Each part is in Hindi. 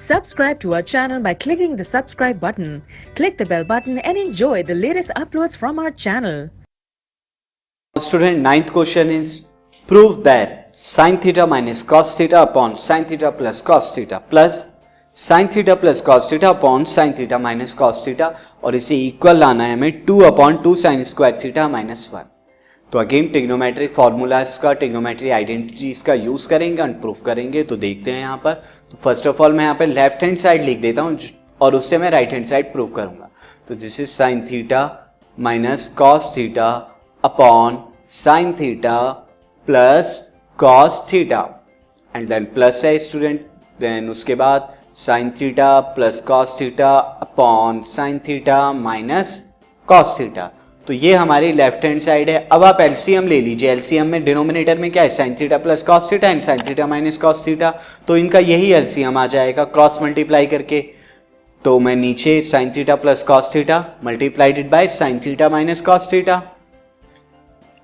Subscribe to our channel by clicking the subscribe button. Click the bell button and enjoy the latest uploads from our channel. Student, ninth question is prove that sin theta minus cos theta upon sin theta plus cos theta plus sin theta plus cos theta upon sin theta minus cos theta और इसे इक्वल लाना है हमें 2/2 sin स्क्वायर थीटा माइनस 1। तो अगेन टिग्नोमेट्रिक फॉर्मूलाज का, टिग्नोमेट्री आइडेंटिटीज का यूज करेंगे और प्रूफ करेंगे। तो देखते हैं यहाँ पर। तो फर्स्ट ऑफ ऑल मैं यहाँ पे लेफ्ट हैंड साइड लिख देता हूँ और उससे मैं राइट हैंड साइड प्रूफ करूंगा। तो this is sine theta minus cos theta upon sine theta plus cos theta and then plus है स्टूडेंट, देन उसके बाद sine theta plus cos theta upon sine theta minus cos theta. तो ये हमारी लेफ्ट हैंड साइड है। अब आप एलसीएम ले लीजिए। एलसीएम में डिनोमिनेटर में क्या है, sign theta plus cos theta and sign theta minus cos theta. तो इनका यही एलसीएम आ जाएगा क्रॉस मल्टीप्लाई करके। तो मैं नीचे sign theta plus cos theta मल्टीप्लाइडेड by sine theta minus cos theta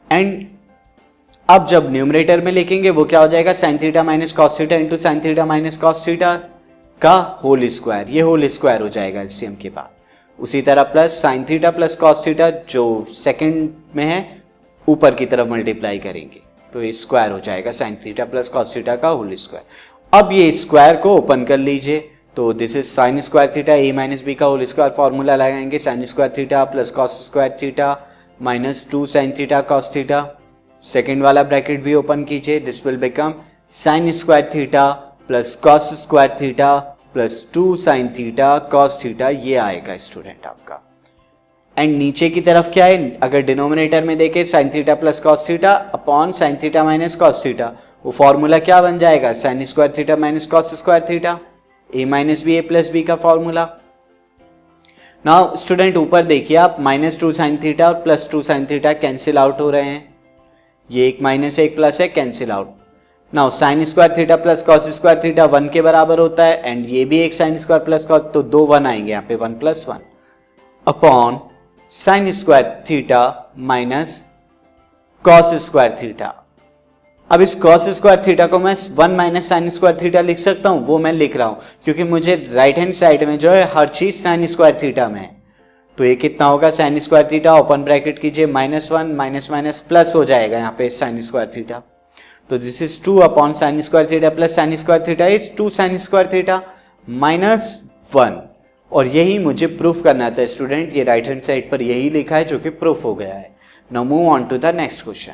and अब जब न्यूमरेटर में लिखेंगे वो क्या हो जाएगा, sine theta minus cos theta into sine theta minus cos theta का होल स्क्वायर। ये होल स्क्वायर हो जाएगा एलसीएम के बाद। उसी तरह plus sign theta plus cos theta जो सेकंड में है ऊपर की तरफ मल्टीप्लाई करेंगे तो ये स्क्वायर हो जाएगा sine theta plus cos theta का होल स्क्वायर। अब ये स्क्वायर को ओपन कर लीजिए। तो this is sine square theta A minus b का होल स्क्वायर फॉर्मूला लगाएंगे, sine square theta plus cos square theta minus 2 sine theta cos theta. Second वाला ब्रैकेट भी ओपन कीजिए, this will become sine square theta plus cos square theta plus 2 sine theta cos theta. ये आएगा स्टूडेंट आपका। एंड नीचे की तरफ क्या है, अगर डिनोमिनेटर में देखें sine theta plus cos theta upon sine theta minus cos theta, वो फॉर्मूला क्या बन जाएगा, sine square theta minus cos square theta, A minus B A plus B का फॉर्मूला। नाउ स्टूडेंट ऊपर देखिए आप, माइनस 2 साइन थीटा और plus 2 sine theta cancel out हो रहे हैं। ये एक माइनस है एक प्लस है, cancel out. Now sine square theta plus cos square theta 1 के बराबर होता है एंड ये भी एक साइन स्क्वायर प्लस कॉस, तो 2 1 आएंगे यहाँ पे, 1 plus 1 upon sine square theta minus cos square theta. अब इस कॉस स्क्वायर थीटा को मैं 1 माइनस साइन स्क्वायर थीटा लिख सकता हूँ, वो मैं लिख रहा हूँ क्योंकि मुझे राइट हैंड साइड में जो है हर चीज साइन स्क्वायर थीटा में है। तो ये कितना होगा, sign square theta open bracket कीजिए माइनस 1 माइनस माइनस प्लस हो जाएगा यहाँ पे साइन स्क्वायर थीटा। तो this is 2 upon sine square theta plus sign square theta is 2 sign square theta minus 1। और यही मुझे प्रूफ करना था स्टूडेंट। ये राइट हैंड साइड पर यही लिखा है जो कि प्रूफ हो गया है। Now move on to the next question.